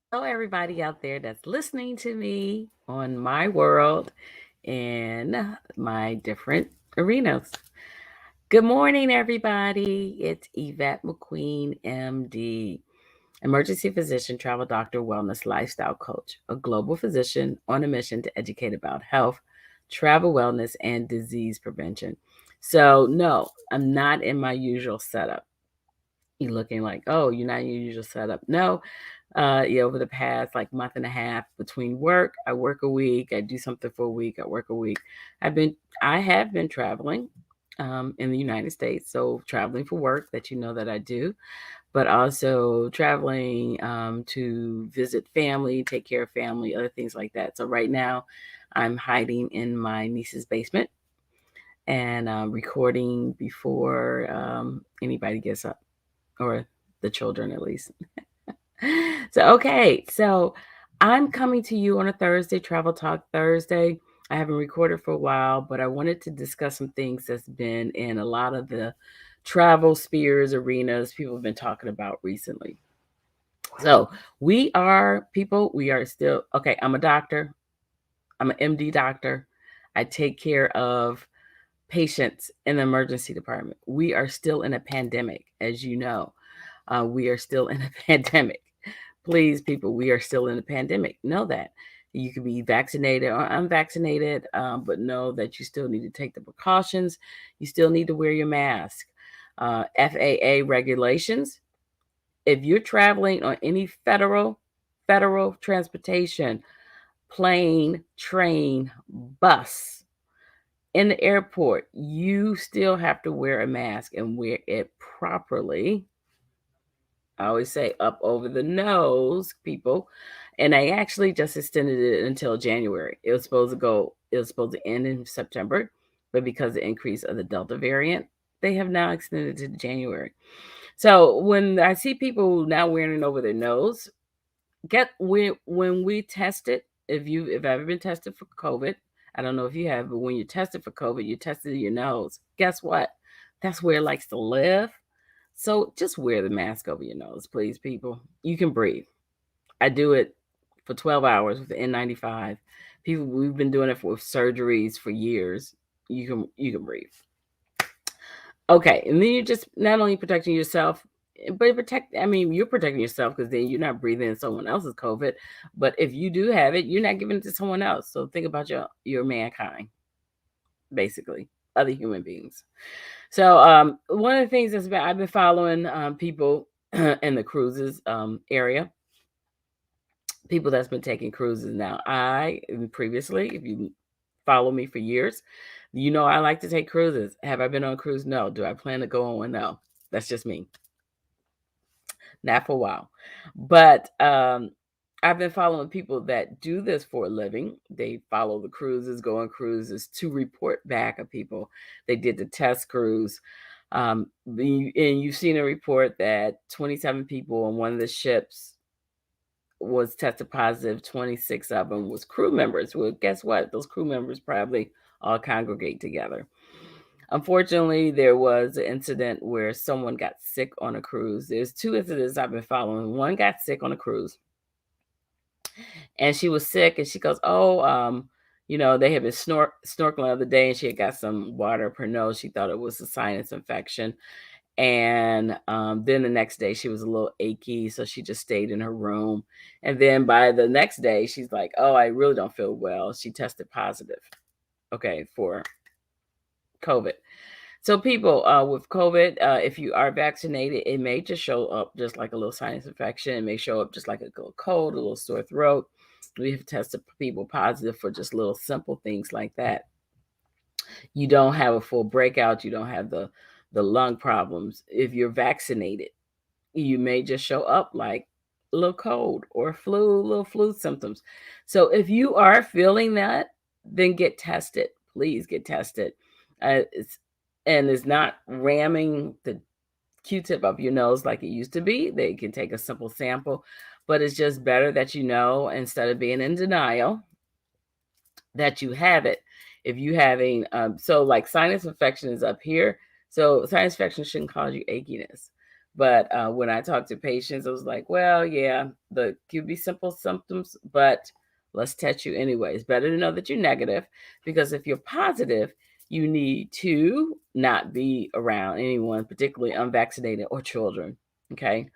Hello, everybody out there that's listening to me on my world and my different arenas. Good morning, everybody. It's Yvette McQueen, MD, emergency physician, travel doctor, wellness lifestyle coach, a global physician on a mission to educate about health, travel wellness, and disease prevention. So, no, I'm not in my usual setup. You're looking like, oh, you're not in your usual setup. No, over the past like month and a half between work, I work a week, I do something for a week, I work a week. I have been traveling in the United States, so traveling for work that you know that I do, but also traveling to visit family, take care of family, other things like that. So right now, I'm hiding in my niece's basement and recording before anybody gets up, or the children at least. So I'm coming to you on a Thursday, Travel Talk Thursday. I haven't recorded for a while, but I wanted to discuss some things that's been in a lot of the travel spheres, arenas people have been talking about recently. So we are still okay. I'm a doctor, I'm an MD doctor. I take care of patients in the emergency department. We are still in a pandemic, as you know. We are still in a pandemic. Please, people, we are still in a pandemic. Know that. You can be vaccinated or unvaccinated, but know that you still need to take the precautions. You still need to wear your mask. FAA regulations. If you're traveling on any federal transportation, plane, train, bus, in the airport, you still have to wear a mask and wear it properly. I always say up over the nose, people. And I actually just extended it until January. It was supposed to end in September, but because of the increase of the Delta variant, they have now extended it to January. So when I see people now wearing it over their nose, when we test it, if ever been tested for COVID, I don't know if you have, but when you're tested for COVID, you tested your nose. Guess what? That's where it likes to live. So just wear the mask over your nose, please, people. You can breathe. I do it for 12 hours with the N95. People, we've been doing it for surgeries for years. You can breathe. Okay, and then you're just not only protecting yourself, but you're protecting yourself because then you're not breathing in someone else's COVID. But if you do have it, you're not giving it to someone else. So think about your mankind, basically, other human beings. So one of the things I've been following people in the cruises area, people that's been taking cruises now. Previously, if you follow me for years, you know I like to take cruises. Have I been on a cruise? No. Do I plan to go on one? No. That's just me. Not for a while. But I've been following people that do this for a living. They follow the cruises, go on cruises to report back of people. They did the test cruise. And you've seen a report that 27 people on one of the ships was tested positive. 26 of them was crew members. Well, guess what? Those crew members probably all congregate together. Unfortunately, there was an incident where someone got sick on a cruise. There's two incidents I've been following. One got sick on a cruise, and she was sick, and she goes, "Oh, they had been snorkeling the other day, and she had got some water up her nose. She thought it was a sinus infection." And then the next day she was a little achy, so she just stayed in her room. And then by the next day, she's like, "Oh, I really don't feel well." She tested positive, okay, for COVID. So people with COVID, if you are vaccinated, it may just show up just like a little sinus infection. It may show up just like a little cold, a little sore throat. We have tested people positive for just little simple things like that. You don't have a full breakout. You don't have the lung problems. If you're vaccinated, you may just show up like a little cold or little flu symptoms. So if you are feeling that, then get tested. Please get tested. It's not ramming the Q-tip up your nose like it used to be. They can take a simple sample, but it's just better that you know, instead of being in denial, that you have it. If you having so like sinus infection is up here, so sinus infection shouldn't cause you achiness, But when I talk to patients, I was like, well, yeah, the could be simple symptoms, but let's test you anyway. It's better to know that you're negative, because if you're positive, you need to not be around anyone, particularly unvaccinated or children. Okay.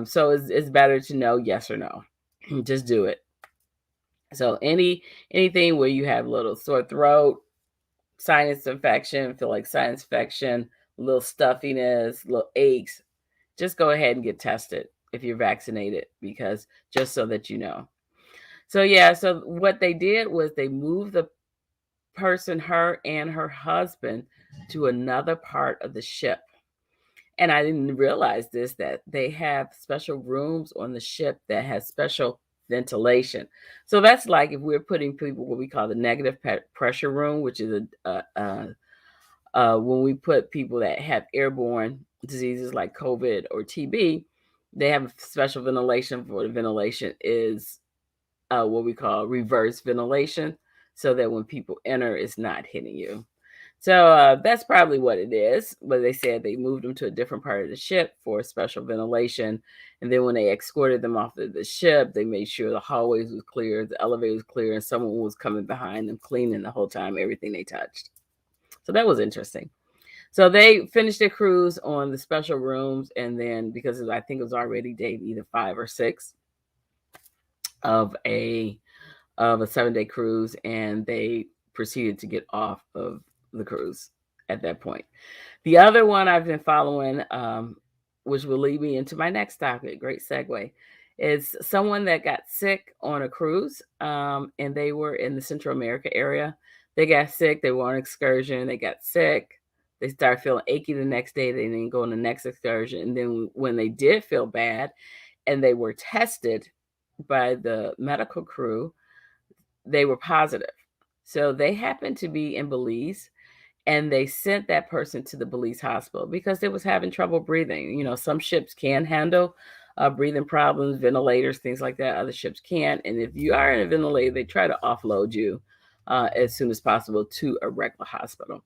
So it's better to know yes or no. Just do it. So anything where you have a little sore throat, sinus infection, feel like sinus infection, little stuffiness, little aches, just go ahead and get tested if you're vaccinated, because just so that you know. So yeah, so what they did was they moved the person, her and her husband, to another part of the ship. And I didn't realize this, that they have special rooms on the ship that has special ventilation. So that's like if we're putting people what we call the negative pressure room, which is when we put people that have airborne diseases like COVID or TB, they have special ventilation. For the ventilation is what we call reverse ventilation, so that when people enter, it's not hitting you. So that's probably what it is. But they said they moved them to a different part of the ship for special ventilation. And then when they escorted them off of the ship, they made sure the hallways was clear, the elevator was clear, and someone was coming behind them cleaning the whole time, everything they touched. So that was interesting. So they finished their cruise on the special rooms, and then because I think it was already day either 5 or 6 of a 7-day cruise, and they proceeded to get off of the cruise at that point. The other one I've been following, which will lead me into my next topic, great segue, is someone that got sick on a cruise, and they were in the Central America area. They got sick. They were on an excursion. They got sick. They started feeling achy the next day. They didn't go on the next excursion. And then when they did feel bad and they were tested by the medical crew, they were positive. So they happened to be in Belize, and they sent that person to the Belize hospital because they was having trouble breathing. You know, some ships can handle breathing problems, ventilators, things like that. Other ships can't. And if you are in a ventilator, they try to offload you as soon as possible to a regular hospital.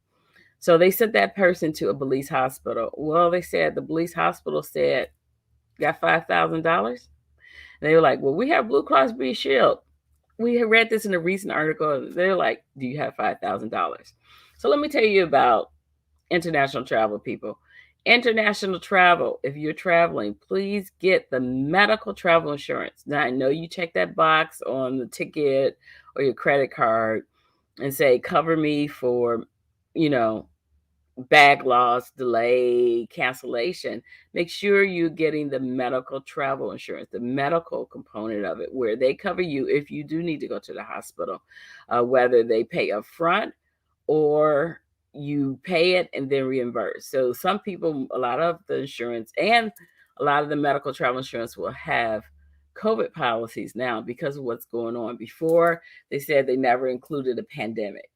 So they sent that person to a Belize hospital. Well, they said the Belize hospital said, got $5,000. And they were like, well, we have Blue Cross Blue Shield. We had read this in a recent article. They're like, do you have $5,000? So let me tell you about international travel, people. International travel, if you're traveling, please get the medical travel insurance. Now, I know you check that box on the ticket or your credit card and say, cover me for, you know, bag loss, delay, cancellation. Make sure you're getting the medical travel insurance, the medical component of it, where they cover you if you do need to go to the hospital, whether they pay up front or you pay it and then reimburse. So some people, a lot of the insurance and a lot of the medical travel insurance will have COVID policies now because of what's going on. Before, they said they never included a pandemic.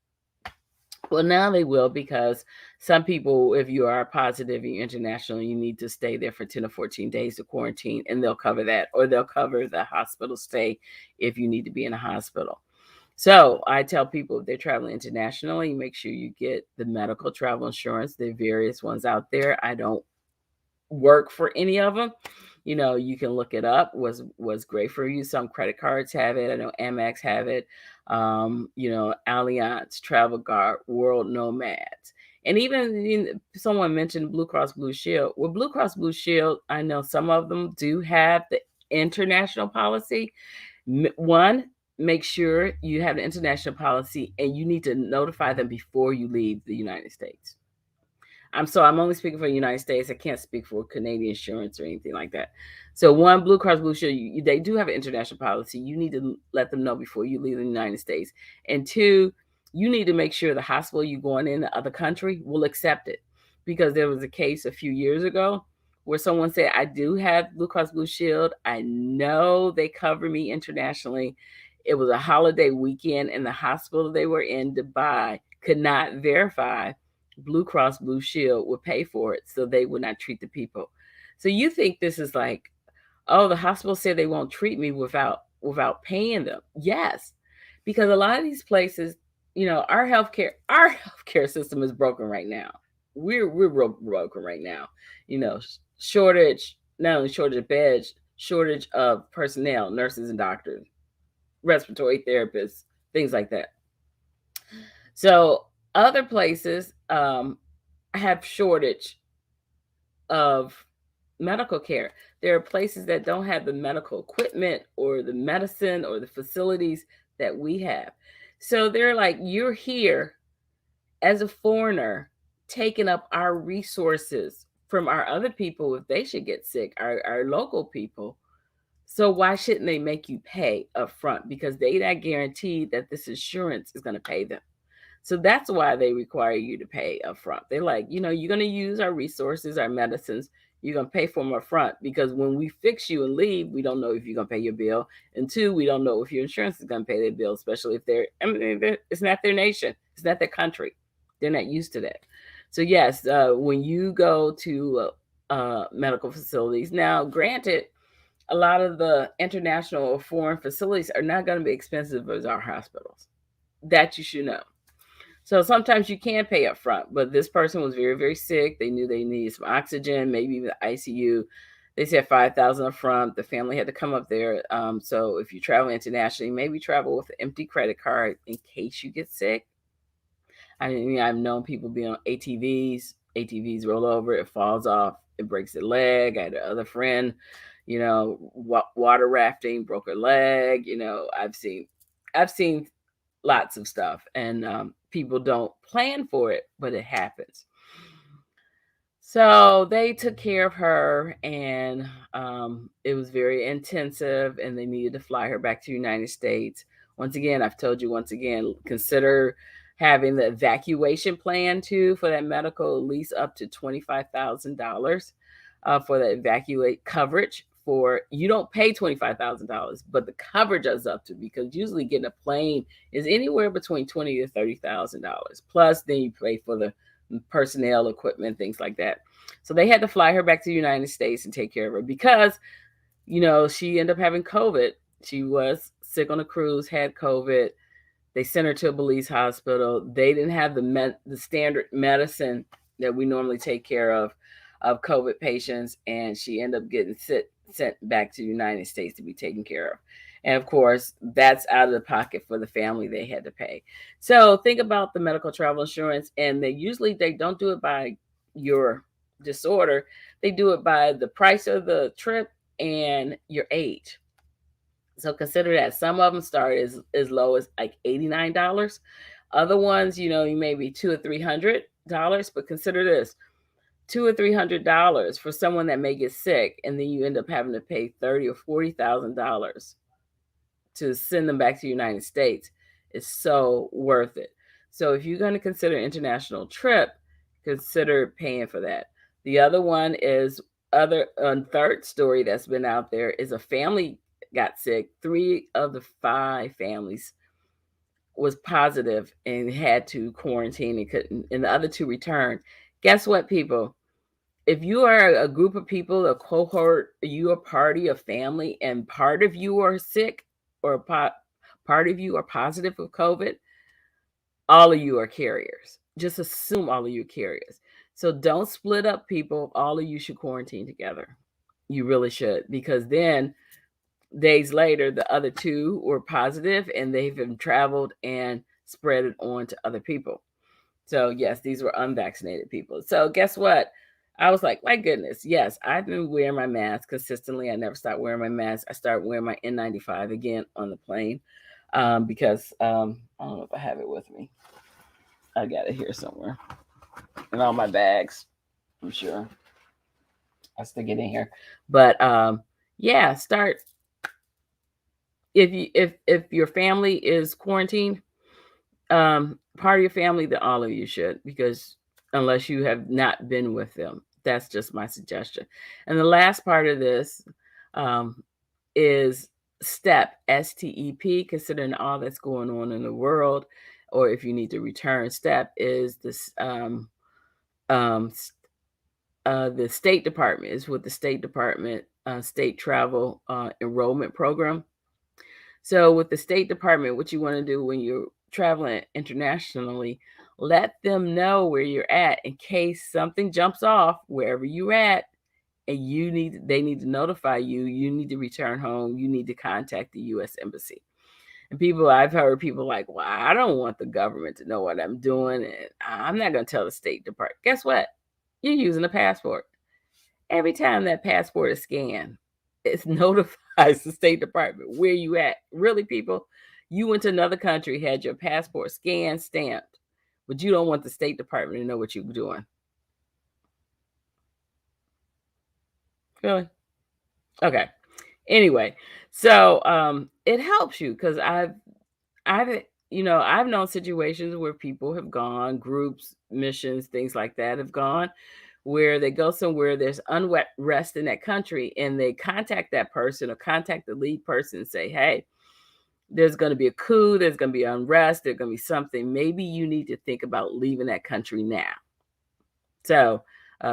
Well, now they will, because some people, if you are positive and you're international, you need to stay there for 10 or 14 days to quarantine, and they'll cover that, or they'll cover the hospital stay if you need to be in a hospital. So I tell people if they're traveling internationally, make sure you get the medical travel insurance. There are various ones out there. I don't work for any of them. You know, you can look it up. Was great for you. Some credit cards have it. I know Amex have it. You know, Allianz, Travel Guard, World Nomads. And even someone mentioned Blue Cross Blue Shield. Well, Blue Cross Blue Shield, I know some of them do have the international policy. One, make sure you have the international policy, and you need to notify them before you leave the United States. I'm only speaking for the United States. I can't speak for Canadian insurance or anything like that. So one, Blue Cross Blue Shield, they do have an international policy. You need to let them know before you leave the United States. And two, you need to make sure the hospital you're going in the other country will accept it. Because there was a case a few years ago where someone said, I do have Blue Cross Blue Shield. I know they cover me internationally. It was a holiday weekend, and the hospital they were in, Dubai, could not verify Blue Cross Blue Shield would pay for it, so they would not treat the people. So you think this is like, oh, the hospital said they won't treat me without paying them. Yes, because a lot of these places, you know, our healthcare system is broken right now. We're broken right now. You know, shortage, not only shortage of beds, shortage of personnel, nurses and doctors, respiratory therapists, things like that. So other places have shortage of medical care. There are places that don't have the medical equipment or the medicine or the facilities that we have. So they're like, you're here as a foreigner taking up our resources from our other people if they should get sick, our local people. So why shouldn't they make you pay up front? Because they not guaranteed that this insurance is going to pay them. So that's why they require you to pay up front. They're like, you're going to use our resources, our medicines. You're going to pay for them up front because when we fix you and leave, we don't know if you're going to pay your bill. And two, we don't know if your insurance is going to pay their bill, especially if it's not their nation. It's not their country. They're not used to that. So yes, when you go to medical facilities, now granted, a lot of the international or foreign facilities are not going to be expensive as our hospitals. That you should know. So sometimes you can pay up front, but this person was very, very sick. They knew they needed some oxygen, maybe even ICU. They said 5,000 up front. The family had to come up there. So if you travel internationally, maybe travel with an empty credit card in case you get sick. I mean, I've known people be on ATVs. ATVs roll over, it falls off, it breaks their leg. I had another friend, water rafting, broke her leg. I've seen lots of stuff, and people don't plan for it, but it happens. So they took care of her, and it was very intensive, and they needed to fly her back to the United States. Once again, I've told you, consider having the evacuation plan too for that medical, at least up to $25,000 for the evacuate coverage. For you don't pay $25,000, but the coverage is up to, because usually getting a plane is anywhere between $20,000 to $30,000. Plus, then you pay for the personnel, equipment, things like that. So they had to fly her back to the United States and take care of her because, she ended up having COVID. She was sick on a cruise, had COVID. They sent her to a Belize hospital. They didn't have the standard medicine that we normally take care of COVID patients, and she ended up getting sent back to the United States to be taken care of. And of course, that's out of the pocket for the family. They had to pay. So think about the medical travel insurance, and they don't do it by your disorder. They do it by the price of the trip and your age. So consider that some of them start as low as like $89. Other ones, you may be $200 or $300. But consider this: $200 or $300 for someone that may get sick, and then you end up having to pay $30,000 or $40,000 to send them back to the United States is so worth it. So if you're going to consider an international trip, consider paying for that. The other one is third story that's been out there is a family got sick. 3 of the 5 families was positive and had to quarantine and couldn't, and the other 2 returned. Guess what, people? If you are a group of people, a cohort, you a party, a family, and part of you are sick or part of you are positive with COVID, all of you are carriers. Just assume all of you are carriers. So don't split up, people. All of you should quarantine together. You really should, because then days later, the other 2 were positive and they've been traveled and spread it on to other people. So yes, these were unvaccinated people. So guess what? I was like, my goodness, yes, I've been wearing my mask consistently. I never stopped wearing my mask. I started wearing my N95 again on the plane because I don't know if I have it with me. I got it here somewhere in all my bags. I'm sure I stick it in here. But yeah, start if your family is quarantined, part of your family, then all of you should, because unless you have not been with them, that's just my suggestion. And the last part of this is STEP, STEP, considering all that's going on in the world, or if you need to return. STEP is this the State Department is with the State Department state travel enrollment program. So with the State Department, what you want to do when you're traveling internationally, let them know where you're at in case something jumps off wherever you're at and they need to notify you. You need to return home. You need to contact the U.S. Embassy. And I've heard people like, well, I don't want the government to know what I'm doing, and I'm not going to tell the State Department. Guess what? You're using a passport. Every time that passport is scanned, it notifies the State Department where you at. Really, people, you went to another country, had your passport scanned, stamped, but you don't want the State Department to know what you're doing. Really? Okay. Anyway, so it helps you because I've I've known situations where people have gone, groups, missions, things like that have gone, where they go somewhere, there's unrest in that country, and they contact that person or contact the lead person and say, hey, there's going to be a coup, there's going to be unrest, there's going to be something. Maybe you need to think about leaving that country now. So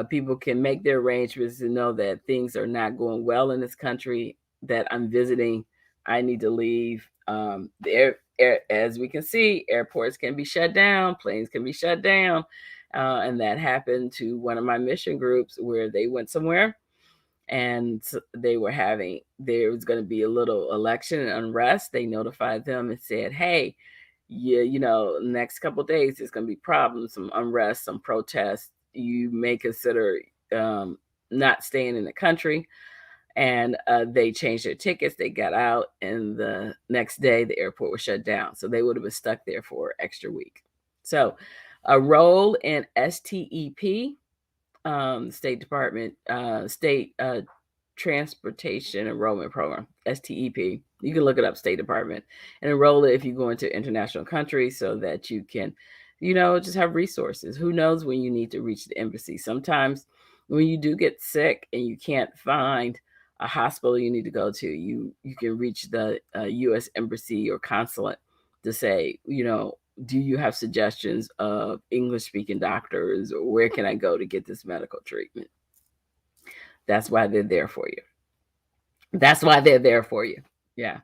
people can make their arrangements to know that things are not going well in this country that I'm visiting. I need to leave. As we can see, airports can be shut down, planes can be shut down. And that happened to one of my mission groups where they went somewhere and there was going to be a little election and unrest. They notified them and said, hey, yeah, next couple of days there's going to be problems, some unrest, some protests. You may consider not staying in the country. And they changed their tickets. They got out, and the next day the airport was shut down. So they would have been stuck there for an extra week. So a role in STEP, State Department, State Transportation Enrollment Program, STEP. You can look it up, State Department, and enroll it if you go into international countries so that you can, just have resources. Who knows when you need to reach the embassy? Sometimes when you do get sick and you can't find a hospital you need to go to, you can reach the U.S. Embassy or consulate to say, do you have suggestions of English-speaking doctors, or where can I go to get this medical treatment? That's why they're there for you. That's why they're there for you. Yeah.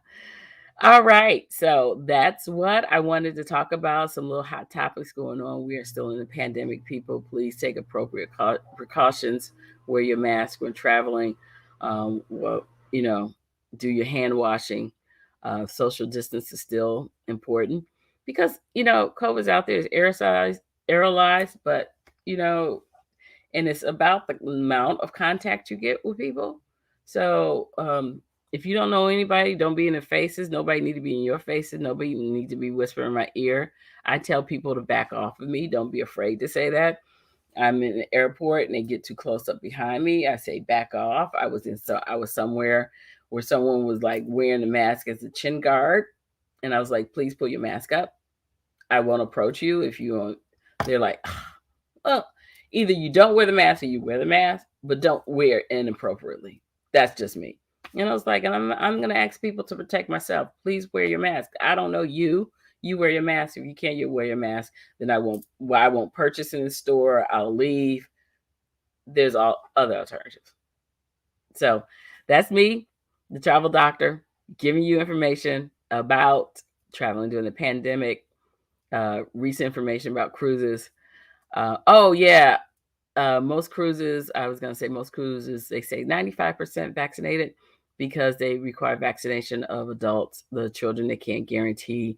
All right. So that's what I wanted to talk about. Some little hot topics going on. We are still in a pandemic, people. Please take appropriate precautions. Wear your mask when traveling. Well, do your hand washing. Social distance is still important because, COVID's out there, is aerosolized, but, and it's about the amount of contact you get with people. So, if you don't know anybody, don't be in their faces. Nobody need to be in your faces. Nobody need to be whispering in my ear. I tell people to back off of me. Don't be afraid to say that. I'm in the airport and they get too close up behind me. I say back off. I was somewhere where someone was like wearing a mask as a chin guard, and I was like, please put your mask up. I won't approach you if you don't. They're like, well, either you don't wear the mask or you wear the mask, but don't wear it inappropriately. That's just me. And I was like, and I'm going to ask people to protect myself. Please wear your mask. I don't know you. You wear your mask. If you can't wear your mask, then I won't purchase in the store. I'll leave. There's all other alternatives. So that's me, the travel doctor, giving you information about traveling during the pandemic, recent information about cruises. Most cruises, they say 95% vaccinated because they require vaccination of adults. The children, they can't guarantee.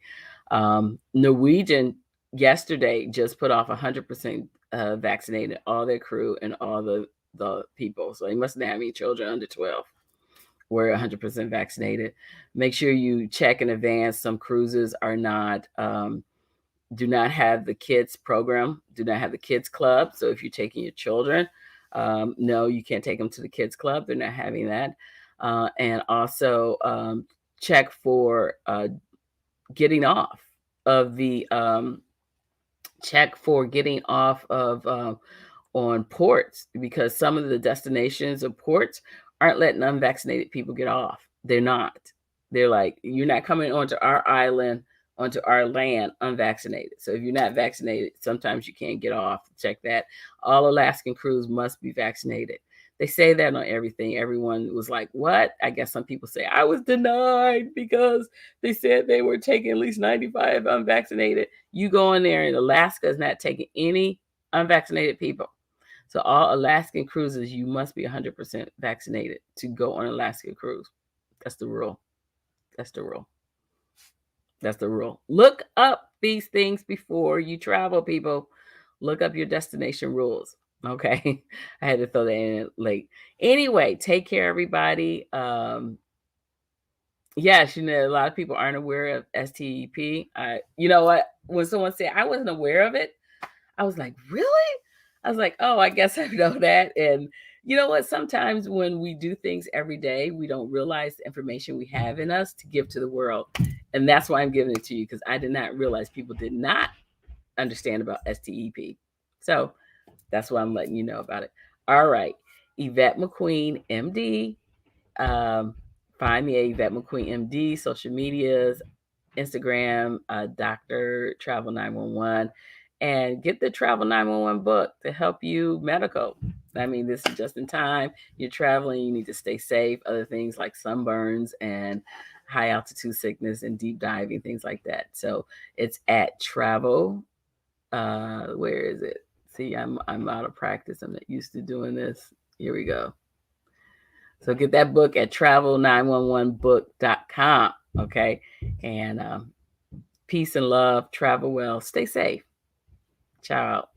Norwegian yesterday just put off 100% vaccinated all their crew and all the people. So they mustn't have any children under 12. We're 100% vaccinated. Make sure you check in advance. Some cruises are not do not have the kids program, do not have the kids club. So if you're taking your children, no, you can't take them to the kids club. They're not having that. And also check for getting off of the on ports, because some of the destinations of ports aren't letting unvaccinated people get off. They're not. They're like, you're not coming onto our island, onto our land unvaccinated. So if you're not vaccinated, sometimes you can't get off. Check that. All Alaskan crews must be vaccinated. They say that on everything. Everyone was like, what? I guess some people say I was denied because they said they were taking at least 95 unvaccinated. You go in there and Alaska is not taking any unvaccinated people. So all Alaskan cruises, you must be 100% vaccinated to go on an Alaska cruise. That's the rule. That's the rule. That's the rule. Look up these things before you travel, people. Look up your destination rules. Okay. I had to throw that in late. Anyway, take care, everybody. Yes, a lot of people aren't aware of STEP. You know what? When someone said I wasn't aware of it, I was like, really? I was like, oh, I guess I know that. And you know what? Sometimes when we do things every day, we don't realize the information we have in us to give to the world. And that's why I'm giving it to you, because I did not realize people did not understand about STEP. So that's why I'm letting you know about it. All right. Yvette McQueen, MD. Find me at Yvette McQueen, MD, social medias, Instagram, Dr. Travel 911, and get the Travel 911 book to help you medical. I mean, this is just in time. You're traveling, you need to stay safe. Other things like sunburns and high altitude sickness and deep diving, things like that. So it's at travel. Where is it? See, I'm out of practice. I'm not used to doing this. Here we go. So get that book at travel911book.com. Okay. And peace and love. Travel well. Stay safe. Ciao.